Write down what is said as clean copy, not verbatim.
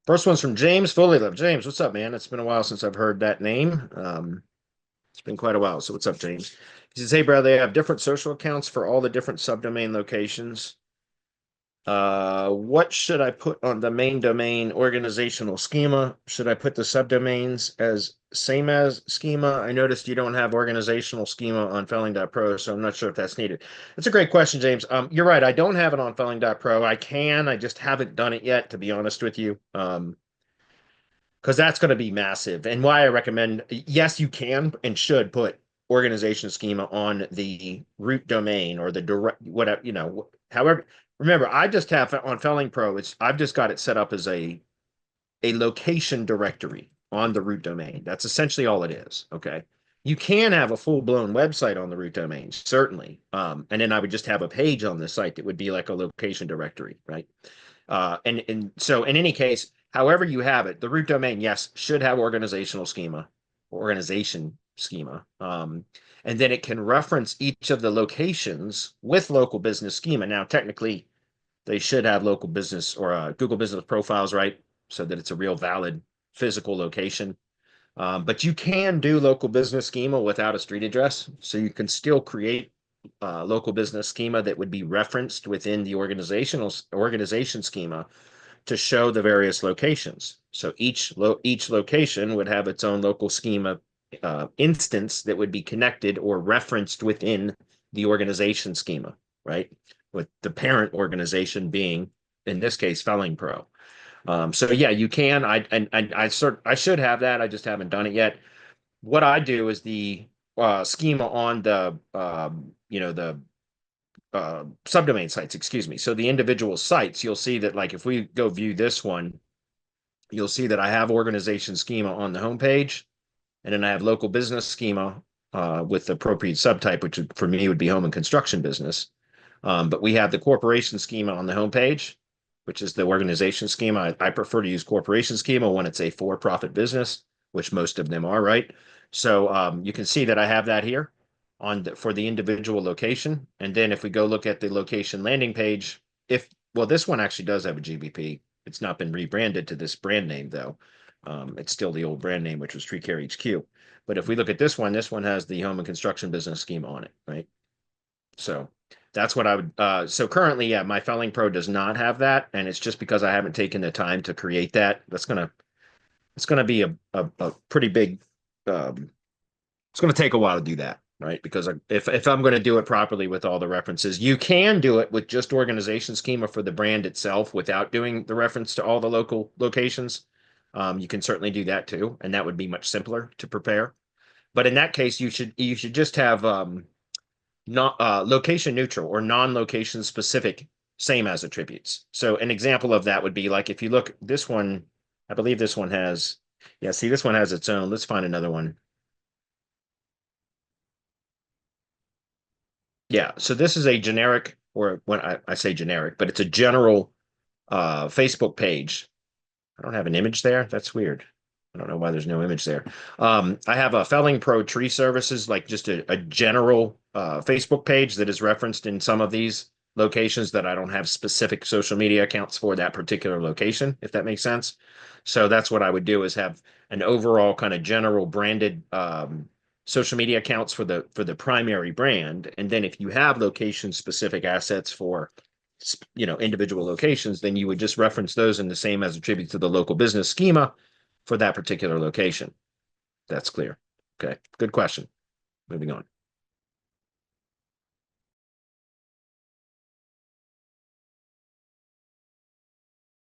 First one's from James Fully Love. James, what's up, man? It's been a while since I've heard that name. It's been quite a while. So what's up, James? He says, hey, brother, I have different social accounts for all the different subdomain locations. What should I put on the main domain organizational schema? Should I put the subdomains as same as schema? I noticed you don't have organizational schema on felling.pro, so I'm not sure if that's needed. That's a great question, James. You're right. I don't have it on felling.pro. I just haven't done it yet, to be honest with you. Because that's going to be massive. And why I recommend, yes, you can and should put organization schema on the root domain or the direct, whatever, however. Remember, I just have on Felling Pro, I've just got it set up as a location directory on the root domain. That's essentially all it is. Okay. You can have a full-blown website on the root domain, certainly. And then I would just have a page on the site that would be like a location directory, right? And so in any case, however you have it, the root domain, yes, should have organization schema. And then it can reference each of the locations with local business schema. Now, technically, they should have local business or Google business profiles, right? So that it's a real valid physical location. But you can do local business schema without a street address. So you can still create local business schema that would be referenced within the organization schema to show the various locations. So each location would have its own local schema instance that would be connected or referenced within the organization schema, right? With the parent organization being, in this case, Felling Pro. So yeah, you can. I should have that. I just haven't done it yet. What I do is the schema on the subdomain sites, excuse me. So the individual sites, you'll see that, like, if we go view this one, you'll see that I have organization schema on the homepage, and then I have local business schema with the appropriate subtype, which for me would be home and construction business. But we have the corporation schema on the homepage, which is the organization schema. I prefer to use corporation schema when it's a for-profit business, which most of them are, right? So you can see that I have that here for the individual location. And then if we go look at the location landing page, well, this one actually does have a GBP. It's not been rebranded to this brand name, though. It's still the old brand name, which was Tree Care HQ. But if we look at this one has the home and construction business schema on it, right? So that's what I would, so currently, yeah, my Felling Pro does not have that. And it's just because I haven't taken the time to create that. It's going to be a pretty big, it's going to take a while to do that, right? Because if I'm going to do it properly with all the references, you can do it with just organization schema for the brand itself without doing the reference to all the local locations. You can certainly do that too, and that would be much simpler to prepare. But in that case, you should just have not location neutral or non-location specific same as attributes. So an example of that would be, like, if you look this one, I believe this one has, yeah, see, this one has its own. Let's find another one. Yeah, so this is a generic, or when I say generic, but it's a general Facebook page. I don't have an image there. That's weird. I don't know why there's no image there. I have a Felling Pro Tree Services, like just a general Facebook page that is referenced in some of these locations that I don't have specific social media accounts for that particular location, if that makes sense. So that's what I would do, is have an overall kind of general branded social media accounts for the primary brand. And then if you have location specific assets for individual locations, then you would just reference those in the same as attribute to the local business schema for that particular location. That's clear. Okay, good question. Moving on.